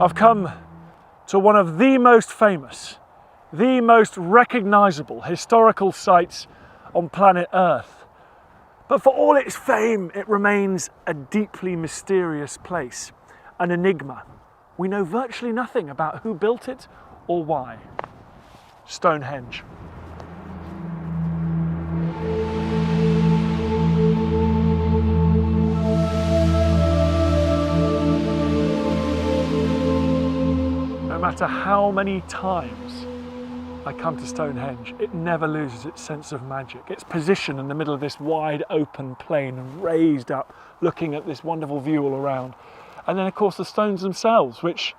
I've come to one of the most famous, the most recognisable historical sites on planet Earth. But for all its fame, it remains a deeply mysterious place, an enigma. We know virtually nothing about who built it or why. Stonehenge. No matter how many times I come to Stonehenge, it never loses its sense of magic. Its position in the middle of this wide open plain and raised up, looking at this wonderful view all around. And then of course the stones themselves, which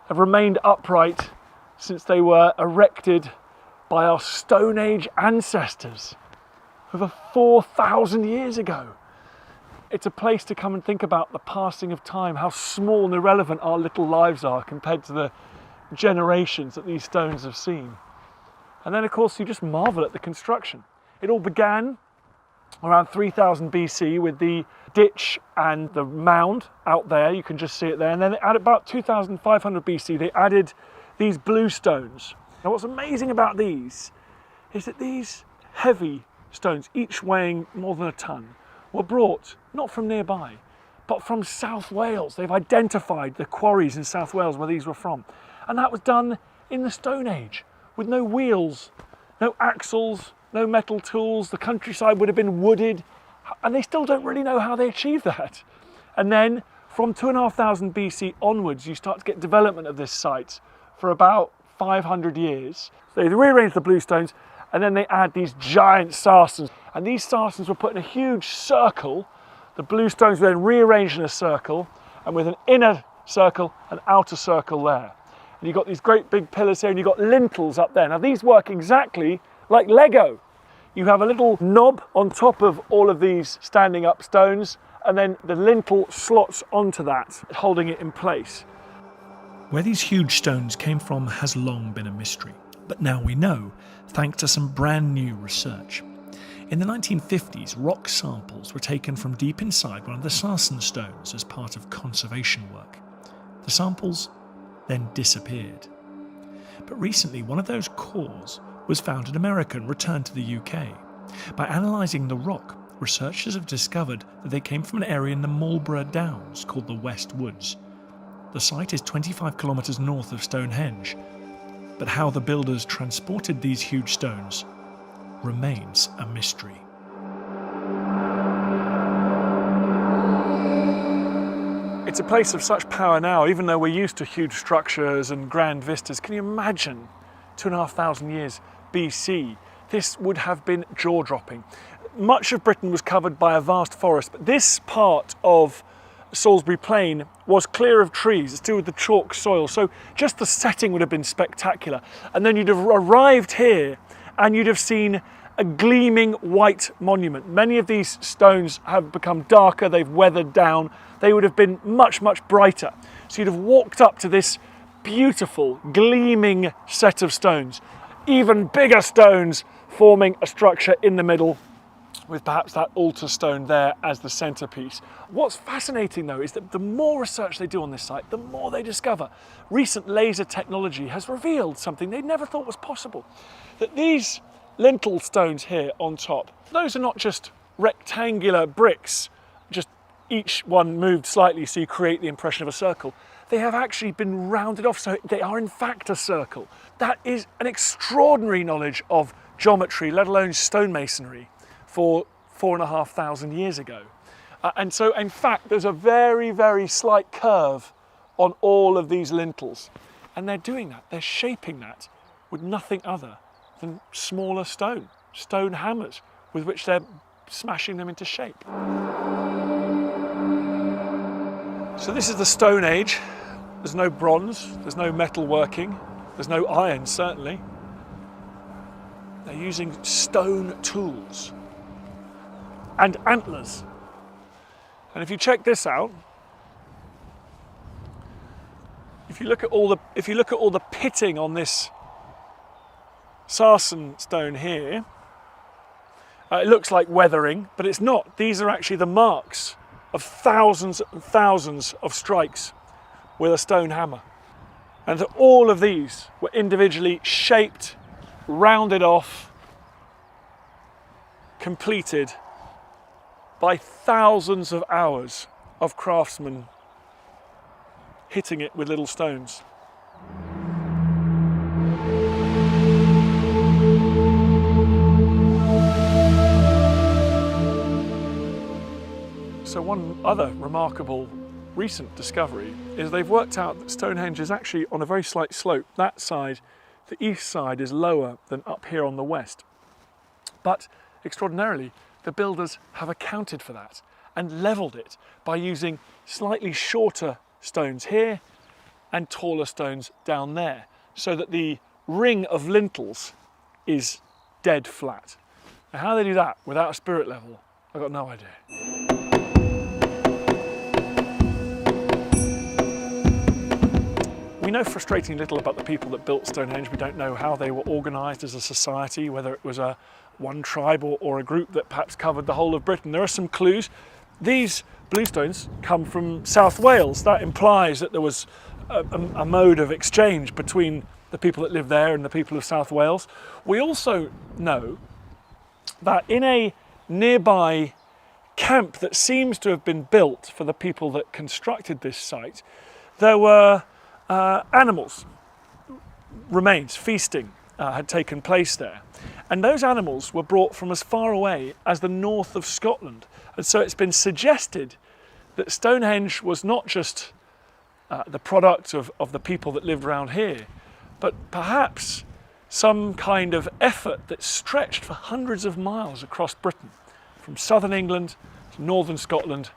have remained upright since they were erected by our Stone Age ancestors over 4,000 years ago. It's a place to come and think about the passing of time, how small and irrelevant our little lives are compared to the generations that these stones have seen. And then of course you just marvel at the construction. It all began around 3000 BC with the ditch and the mound out there, you can just see it there. And then at about 2500 BC they added these blue stones. Now what's amazing about these is that these heavy stones, each weighing more than a ton, were brought not from nearby, but from South Wales. They've identified the quarries in South Wales where these were from. And that was done in the Stone Age with no wheels, no axles, no metal tools. The countryside would have been wooded, and they still don't really know how they achieved that. And then from 2500 BC onwards, you start to get development of this site for about 500 years. So they rearrange the blue stones, and then they add these giant sarsen. And these sarsens were put in a huge circle. The blue stones were then rearranged in a circle, and with an inner circle, an outer circle there. And you've got these great big pillars here, and you've got lintels up there. Now these work exactly like Lego. You have a little knob on top of all of these standing up stones, and then the lintel slots onto that, holding it in place. Where these huge stones came from has long been a mystery, but now we know, thanks to some brand new research. In the 1950s, rock samples were taken from deep inside one of the sarsen stones as part of conservation work. The samples then disappeared. But recently, one of those cores was found in America and returned to the UK. By analysing the rock, researchers have discovered that they came from an area in the Marlborough Downs called the West Woods. The site is 25 kilometres north of Stonehenge, but how the builders transported these huge stones remains a mystery. It's a place of such power now, even though we're used to huge structures and grand vistas. Can you imagine 2,500 years BC? This would have been jaw-dropping. Much of Britain was covered by a vast forest, but this part of Salisbury Plain was clear of trees. It's still with the chalk soil, so just the setting would have been spectacular. And then you'd have arrived here and you'd have seen a gleaming white monument. Many of these stones have become darker, they've weathered down. They would have been much, much brighter. So you'd have walked up to this beautiful, gleaming set of stones. Even bigger stones forming a structure in the middle, with perhaps that altar stone there as the centerpiece. What's fascinating though is that the more research they do on this site, the more they discover. Recent laser technology has revealed something they never thought was possible. That these lintel stones here on top, those are not just rectangular bricks, just each one moved slightly so you create the impression of a circle. They have actually been rounded off, so they are in fact a circle. That is an extraordinary knowledge of geometry, let alone stonemasonry, for 4,500 years ago. And so in fact there's a very, very slight curve on all of these lintels. And they're doing that, they're shaping that with nothing other than smaller stone hammers with which they're smashing them into shape. So this is the Stone Age. There's no bronze, there's no metal working, there's no iron certainly. They're using stone tools and antlers. And if you check this out, if you look at all the pitting on this sarsen stone here, it looks like weathering, but it's not. These are actually the marks of thousands and thousands of strikes with a stone hammer. And that all of these were individually shaped, rounded off, completed by thousands of hours of craftsmen hitting it with little stones. So one other remarkable recent discovery is they've worked out that Stonehenge is actually on a very slight slope. That side, the east side, is lower than up here on the west. But extraordinarily, the builders have accounted for that and levelled it by using slightly shorter stones here and taller stones down there, so that the ring of lintels is dead flat. Now, how they do that without a spirit level, I've got no idea. We know frustratingly little about the people that built Stonehenge. We don't know how they were organised as a society, whether it was one tribe or a group that perhaps covered the whole of Britain. There are some clues. These bluestones come from South Wales. That implies that there was a mode of exchange between the people that lived there and the people of South Wales. We also know that in a nearby camp that seems to have been built for the people that constructed this site, there were animals, remains, feasting had taken place there. And those animals were brought from as far away as the north of Scotland. And so it's been suggested that Stonehenge was not just the product of the people that lived around here, but perhaps some kind of effort that stretched for hundreds of miles across Britain, from southern England to northern Scotland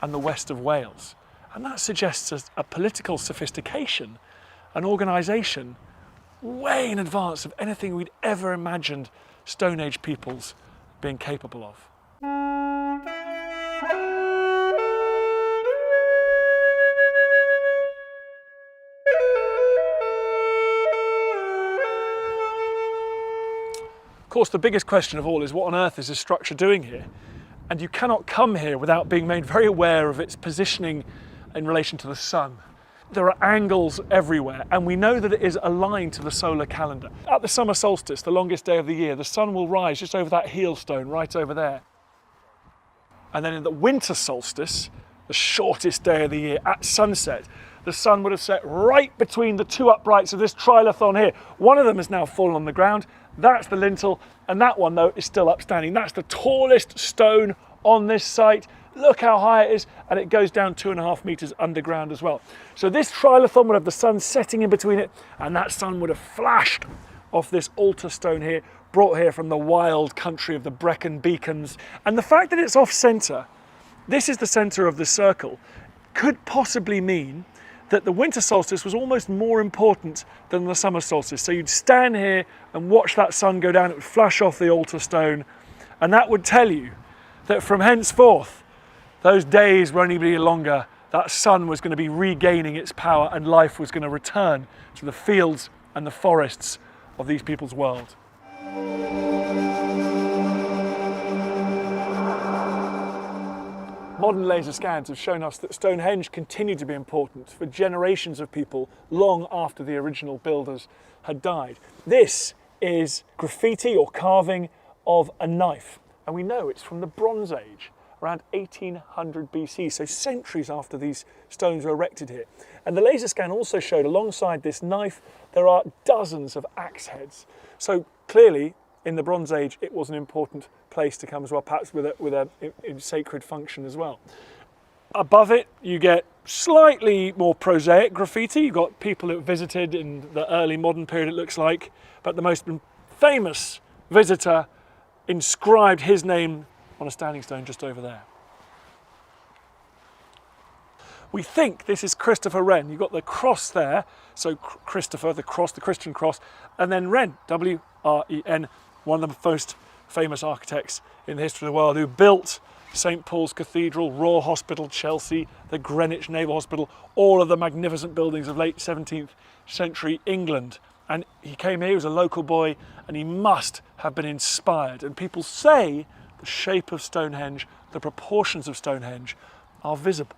and the west of Wales. And that suggests a political sophistication, an organisation way in advance of anything we'd ever imagined Stone Age peoples being capable of. Of course, the biggest question of all is, what on earth is this structure doing here? And you cannot come here without being made very aware of its positioning in relation to the sun. There are angles everywhere, and we know that it is aligned to the solar calendar. At the summer solstice, the longest day of the year, the sun will rise just over that heel stone right over there. And then in the winter solstice, the shortest day of the year, at sunset, the sun would have set right between the two uprights of this trilithon here. One of them has now fallen on the ground. That's the lintel, and that one, though, is still upstanding. That's the tallest stone on this site. Look how high it is, and it goes down 2.5 meters underground as well. So this trilithon would have the sun setting in between it, and that sun would have flashed off this altar stone here, brought here from the wild country of the Brecon Beacons. And the fact that it's off centre, this is the centre of the circle, could possibly mean that the winter solstice was almost more important than the summer solstice. So you'd stand here and watch that sun go down, it would flash off the altar stone, and that would tell you that from henceforth, those days were only be longer, that sun was going to be regaining its power and life was going to return to the fields and the forests of these people's world. Modern laser scans have shown us that Stonehenge continued to be important for generations of people long after the original builders had died. This is graffiti or carving of a knife, and we know it's from the Bronze Age, around 1800 BC, so centuries after these stones were erected here. And the laser scan also showed alongside this knife there are dozens of axe heads. So clearly in the Bronze Age it was an important place to come as well, perhaps with a sacred function as well. Above it you get slightly more prosaic graffiti. You've got people who visited in the early modern period, it looks like, but the most famous visitor inscribed his name on a standing stone just over there. We think this is Christopher Wren. You've got the cross there, so Christopher, the cross, the Christian cross, and then Wren, W-R-E-N, one of the most famous architects in the history of the world, who built St. Paul's Cathedral, Royal Hospital, Chelsea, the Greenwich Naval Hospital, all of the magnificent buildings of late 17th century England. And he came here, he was a local boy, and he must have been inspired. And people say the shape of Stonehenge, the proportions of Stonehenge are visible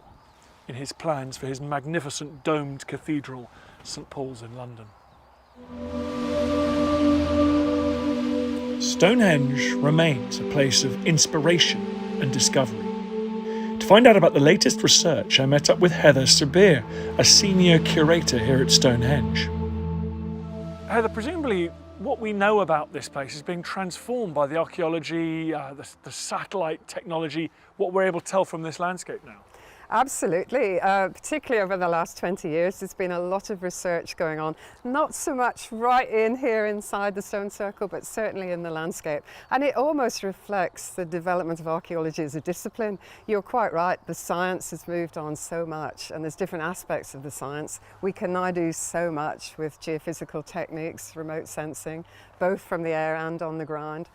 in his plans for his magnificent domed cathedral St Paul's in London. Stonehenge remains a place of inspiration and discovery. To find out about the latest research, I met up with Heather Sabir, a senior curator here at Stonehenge. Heather, presumably what we know about this place is being transformed by the archaeology, the satellite technology, what we're able to tell from this landscape now. Absolutely, particularly over the last 20 years, there's been a lot of research going on, not so much right in here inside the stone circle, but certainly in the landscape. And it almost reflects the development of archaeology as a discipline. You're quite right, the science has moved on so much, and there's different aspects of the science. We can now do so much with geophysical techniques, remote sensing, both from the air and on the ground.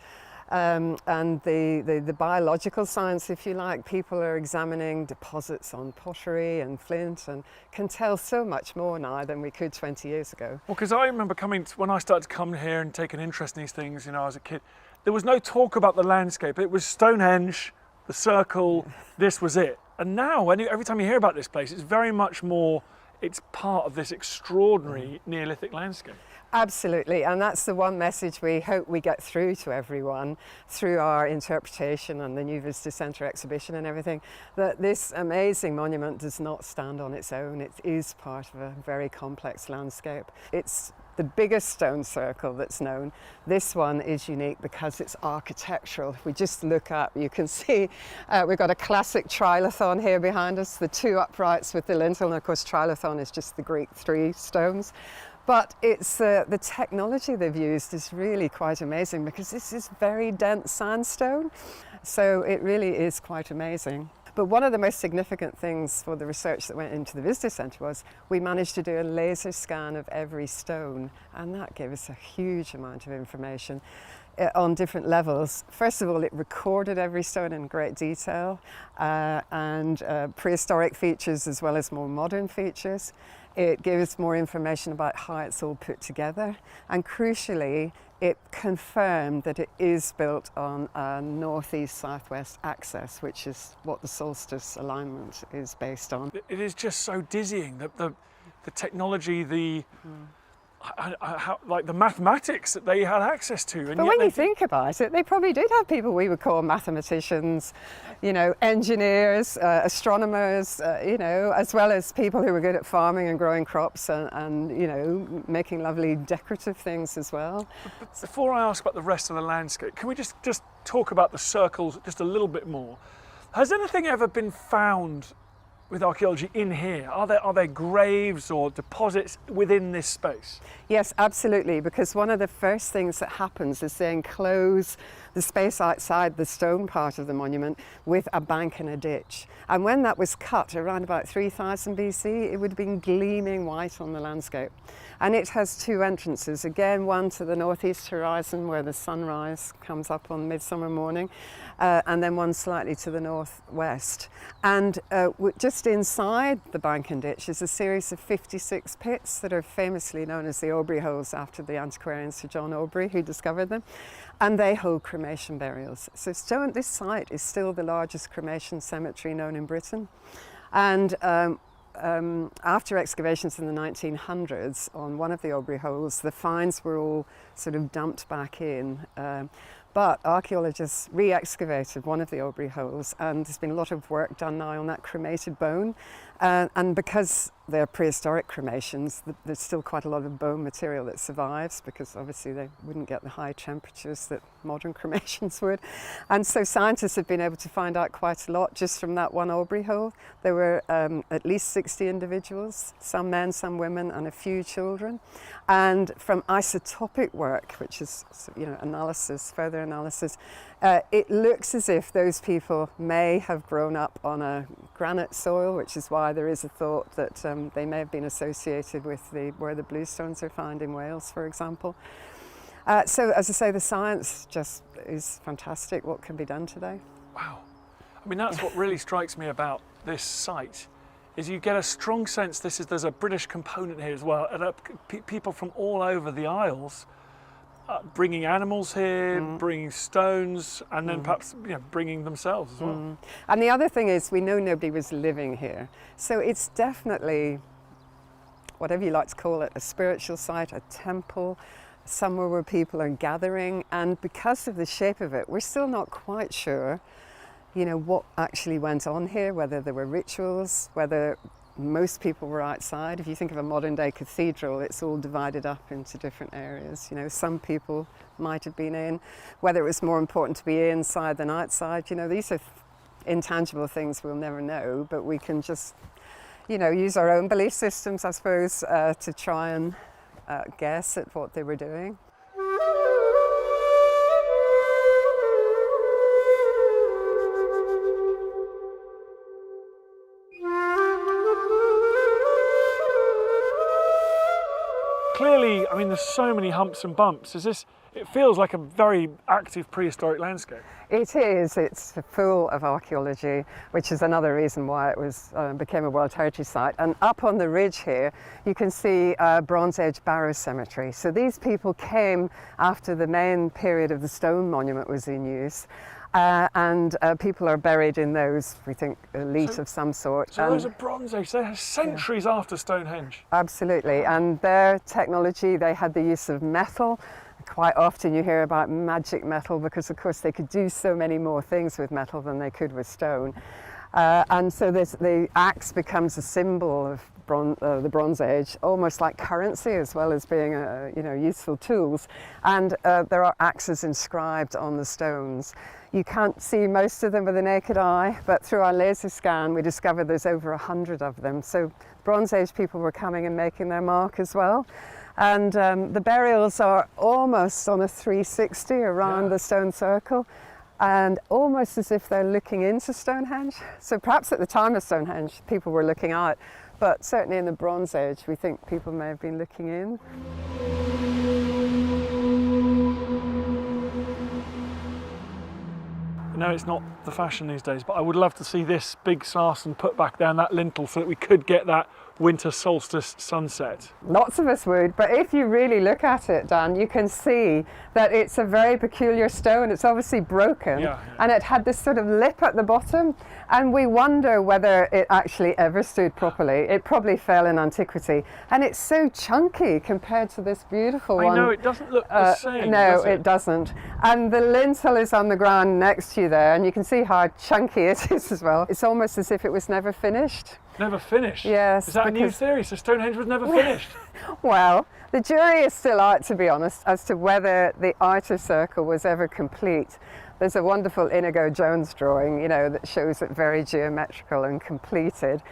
And the biological science, if you like, people are examining deposits on pottery and flint and can tell so much more now than we could 20 years ago. Well, because I remember when I started to come here and take an interest in these things, as a kid, there was no talk about the landscape. It was Stonehenge, the circle, this was it. And now, every time you hear about this place, it's very much more, it's part of this extraordinary Neolithic landscape. Absolutely, and that's the one message we hope we get through to everyone through our interpretation and the new Visitor Centre exhibition and everything, that this amazing monument does not stand on its own. It is part of a very complex landscape. It's the biggest stone circle that's known. This one is unique because it's architectural. If we just look up, you can see we've got a classic trilithon here behind us, the two uprights with the lintel, and of course trilithon is just the Greek 3 stones. But it's the technology they've used is really quite amazing because this is very dense sandstone. So it really is quite amazing. But one of the most significant things for the research that went into the Visitor Centre was we managed to do a laser scan of every stone, and that gave us a huge amount of information on different levels. First of all, it recorded every stone in great detail and prehistoric features as well as more modern features. It gave us more information about how it's all put together, and crucially, it confirmed that it is built on a northeast-southwest axis, which is what the solstice alignment is based on. It is just so dizzying, the technology, like the mathematics that they had access to. And but when you think about it, they probably did have people we would call mathematicians, engineers, astronomers, as well as people who were good at farming and growing crops and making lovely decorative things as well. But before I ask about the rest of the landscape, can we just talk about the circles just a little bit more? Has anything ever been found with archaeology in here? Are there graves or deposits within this space? Yes, absolutely, because one of the first things that happens is they enclose the space outside the stone part of the monument with a bank and a ditch. And when that was cut around about 3000 BC, it would have been gleaming white on the landscape. And it has two entrances, again, one to the northeast horizon where the sunrise comes up on midsummer morning, and then one slightly to the northwest. And just inside the bank and ditch is a series of 56 pits that are famously known as the Aubrey holes after the antiquarian Sir John Aubrey who discovered them. And they hold cremation burials. So this site is still the largest cremation cemetery known in Britain. And after excavations in the 1900s on one of the Aubrey holes, the finds were all sort of dumped back in. But archaeologists re-excavated one of the Aubrey holes, and there's been a lot of work done now on that cremated bone. And because they're prehistoric cremations, there's still quite a lot of bone material that survives, because obviously they wouldn't get the high temperatures that modern cremations would. And so scientists have been able to find out quite a lot just from that one Aubrey hole. There were at least 60 individuals, some men, some women, and a few children. And from isotopic work, which is analysis, further analysis, it looks as if those people may have grown up on a granite soil, which is why there is a thought that they may have been associated with where the bluestones are found in Wales, for example. So, as I say, the science just is fantastic. What can be done today? Wow. I mean, that's what really strikes me about this site, is you get a strong sense there's a British component here as well, and people from all over the Isles bringing animals here, bringing stones, and then perhaps bringing themselves as well. And the other thing is, we know nobody was living here, so it's definitely, whatever you like to call it, a spiritual site, a temple, somewhere where people are gathering. And because of the shape of it, we're still not quite sure, you know, what actually went on here, whether there were rituals, whether most people were outside. If you think of a modern day cathedral, it's all divided up into different areas. You know, some people might have been in, whether it was more important to be inside than outside. You know, these are intangible things we'll never know, but we can just, you know, use our own belief systems, I suppose, to try and guess at what they were doing. Clearly, I mean, there's so many humps and bumps. It feels like a very active prehistoric landscape. It is. It's full of archaeology, which is another reason why it was became a World Heritage Site. And up on the ridge here, you can see a Bronze Age barrow cemetery. So these people came after the main period of the stone monument was in use. And people are buried in those, we think, elite of some sort. So those are Bronze Age, they're centuries after Stonehenge. Absolutely, and their technology, they had the use of metal. Quite often you hear about magic metal because, of course, they could do so many more things with metal than they could with stone. And so the axe becomes a symbol of the Bronze Age, almost like currency as well as being useful tools. And there are axes inscribed on the stones. You can't see most of them with the naked eye, but through our laser scan we discovered there's over 100 of them. So Bronze Age people were coming and making their mark as well. And the burials are almost on a 360 around the stone circle, and almost as if they're looking into Stonehenge. So perhaps at the time of Stonehenge people were looking out, but certainly in the Bronze Age we think people may have been looking in. No, it's not the fashion these days, but I would love to see this big sarsen put back down that lintel so that we could get that winter solstice sunset. Lots of us would, but if you really look at it, Dan, you can see that it's a very peculiar stone. It's obviously broken, and it had this sort of lip at the bottom, and we wonder whether it actually ever stood properly. It probably fell in antiquity, and it's so chunky compared to this beautiful one. I know, it doesn't look the same. No, does it? it doesn't. And the lintel is on the ground next to you there, and you can see how chunky it is as well. It's almost as if it was never finished. Never finished? Yes. Is that a new theory? So Stonehenge was never finished? Well, the jury is still out, to be honest, as to whether the outer circle was ever complete. There's a wonderful Inigo Jones drawing, you know, that shows it very geometrical and completed.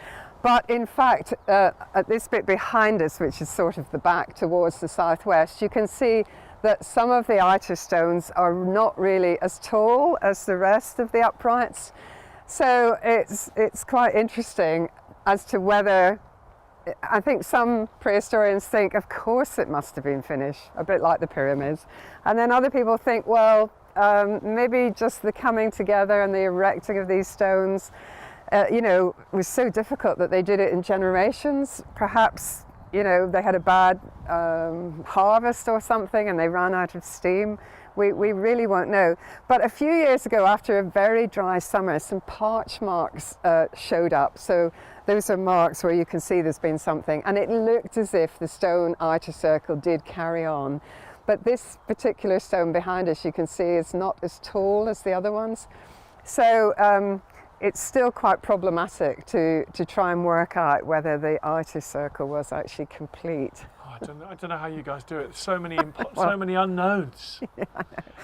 But in fact, at this bit behind us, which is sort of the back towards the southwest, you can see that some of the outer stones are not really as tall as the rest of the uprights. So it's quite interesting as to whether, I think some prehistorians think, of course it must have been finished, a bit like the pyramids. And then other people think, well, maybe just the coming together and the erecting of these stones, was so difficult that they did it in generations. Perhaps, they had a bad harvest or something and they ran out of steam. We really won't know. But a few years ago, after a very dry summer, some parch marks showed up. So those are marks where you can see there's been something. And it looked as if the stone outer circle did carry on. But this particular stone behind us, you can see, is not as tall as the other ones. So it's still quite problematic to try and work out whether the outer circle was actually complete. I don't know how you guys do it. There's so many so many unknowns. Yeah,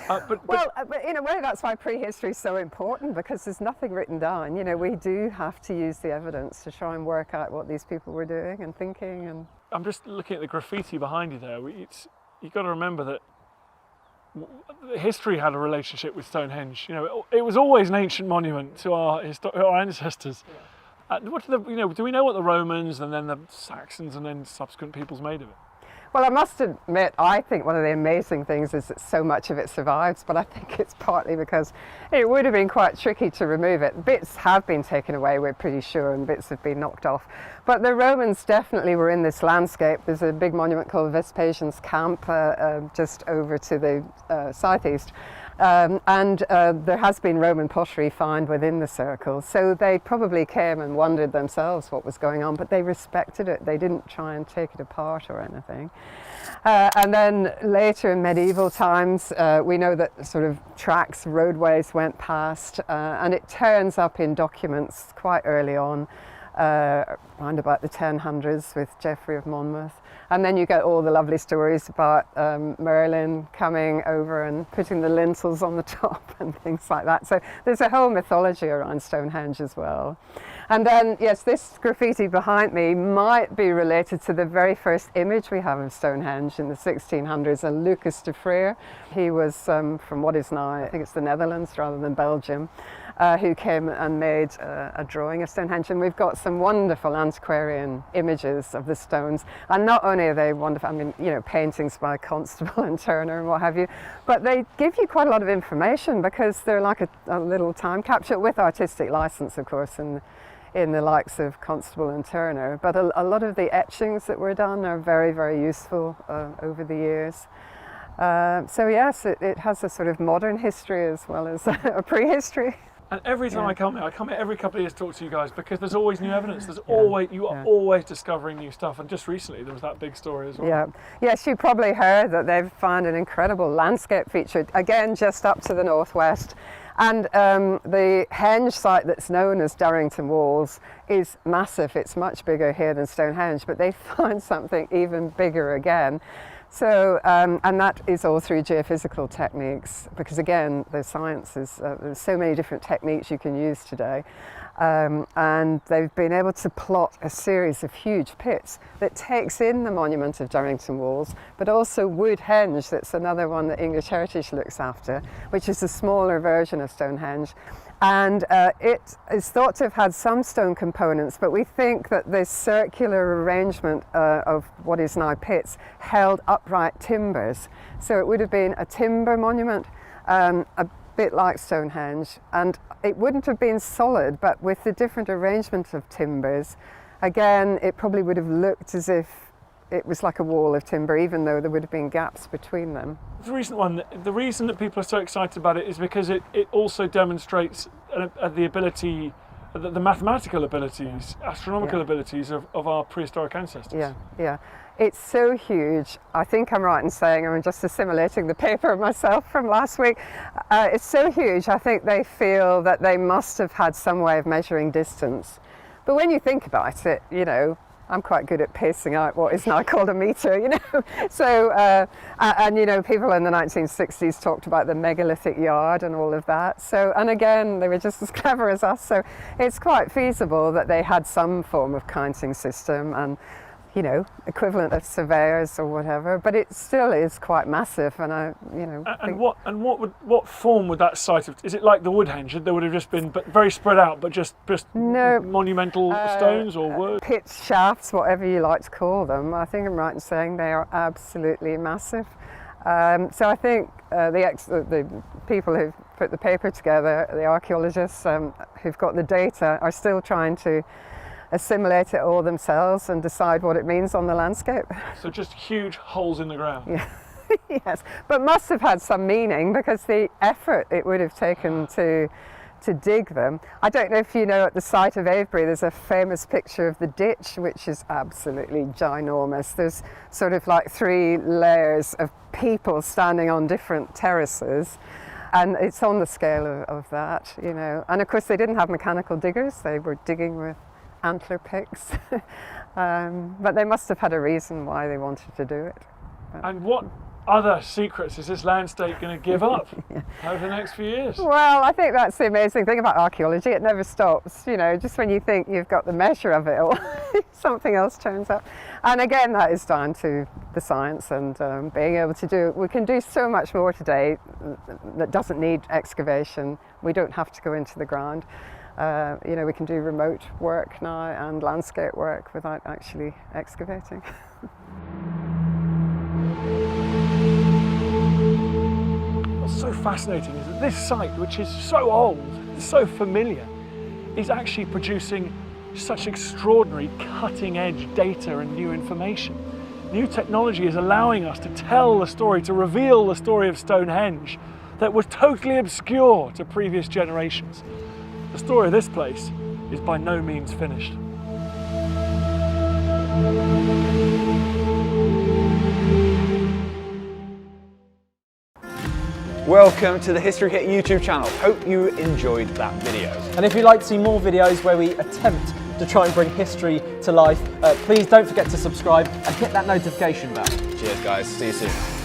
I know. But in a way, that's why prehistory is so important, because there's nothing written down. We do have to use the evidence to try and work out what these people were doing and thinking. And I'm just looking at the graffiti behind you there. You've got to remember that history had a relationship with Stonehenge. It was always an ancient monument to our ancestors. Yeah. Do we know what the Romans and then the Saxons and then subsequent peoples made of it? Well, I must admit, I think one of the amazing things is that so much of it survives, but I think it's partly because it would have been quite tricky to remove it. Bits have been taken away, we're pretty sure, and bits have been knocked off. But the Romans definitely were in this landscape. There's a big monument called Vespasian's Camp just over to the southeast. And there has been Roman pottery found within the circle, so they probably came and wondered themselves what was going on, but they respected it. They didn't try and take it apart or anything. And then later in medieval times, we know that sort of tracks, roadways went past, and it turns up in documents quite early on, around about the 1000s with Geoffrey of Monmouth. And then you get all the lovely stories about Merlin coming over and putting the lintels on the top and things like that. So there's a whole mythology around Stonehenge as well. And then, yes, this graffiti behind me might be related to the very first image we have of Stonehenge in the 1600s, and Lucas de Frere. He was from what is now, I think it's the Netherlands rather than Belgium, who came and made a drawing of Stonehenge. And we've got some wonderful antiquarian images of the stones. And not only are they wonderful, I mean, you know, paintings by Constable and Turner and what have you, but they give you quite a lot of information because they're like a little time capsule with artistic license, of course, and in the likes of Constable and Turner. But a lot of the etchings that were done are very, very useful over the years. So yes, it has a sort of modern history as well as a prehistory. And every time I come here every couple of years to talk to you guys because there's always new evidence. There's always, you are always discovering new stuff. And just recently there was that big story as well. Yeah. Yes, you probably heard that they've found an incredible landscape feature, again, just up to the northwest. And the henge site that's known as Darrington Walls is massive. It's much bigger here than Stonehenge, but they found something even bigger again. So, and that is all through geophysical techniques, because again, the science is, there's so many different techniques you can use today. And they've been able to plot a series of huge pits that takes in the monument of Darrington Walls, but also Woodhenge, that's another one that English Heritage looks after, which is a smaller version of Stonehenge. And it is thought to have had some stone components, but we think that this circular arrangement of what is now pits held upright timbers. So it would have been a timber monument, a bit like Stonehenge, and it wouldn't have been solid, but with the different arrangement of timbers, again, it probably would have looked as if it was like a wall of timber, even though there would have been gaps between them. The reason that people are so excited about it is because it also demonstrates the ability, the mathematical abilities, astronomical abilities of our prehistoric ancestors. Yeah, yeah. It's so huge. I think I'm right in saying, I'm just assimilating the paper myself from last week. It's so huge, I think they feel that they must have had some way of measuring distance. But when you think about it, you know, I'm quite good at pacing out what is now called a metre, you know. So, and you know, people in the 1960s talked about the megalithic yard and all of that. So, and again, they were just as clever as us. So it's quite feasible that they had some form of counting system and, you know, equivalent of surveyors or whatever, but it still is quite massive, and I, you know. What form would that site have? Is it like the Woodhenge? There would have just been very spread out, but just no, monumental stones or wood? Pits, shafts, whatever you like to call them. I think I'm right in saying they are absolutely massive. So I think the people who've put the paper together, the archaeologists who've got the data, are still trying to assimilate it all themselves and decide what it means on the landscape. So just huge holes in the ground. Yeah. Yes, but must have had some meaning because the effort it would have taken to dig them. I don't know if you know, at the site of Avebury there's a famous picture of the ditch, which is absolutely ginormous. There's sort of like 3 layers of people standing on different terraces, and it's on the scale of that, you know. And of course they didn't have mechanical diggers, they were digging with antler picks. But they must have had a reason why they wanted to do it. And what other secrets is this landscape going to give up over the next few years? Well, I think that's the amazing thing about archaeology. It never stops, you know, just when you think you've got the measure of it all, something else turns up. And again, that is down to the science and being able to do, we can do so much more today that doesn't need excavation. We don't have to go into the ground. You know, we can do remote work now and landscape work without actually excavating. What's so fascinating is that this site, which is so old, so familiar, is actually producing such extraordinary cutting-edge data and new information. New technology is allowing us to tell the story, to reveal the story of Stonehenge that was totally obscure to previous generations. The story of this place is by no means finished. Welcome to the History Hit YouTube channel. Hope you enjoyed that video. And if you'd like to see more videos where we attempt to try and bring history to life, please don't forget to subscribe and hit that notification bell. Cheers guys, see you soon.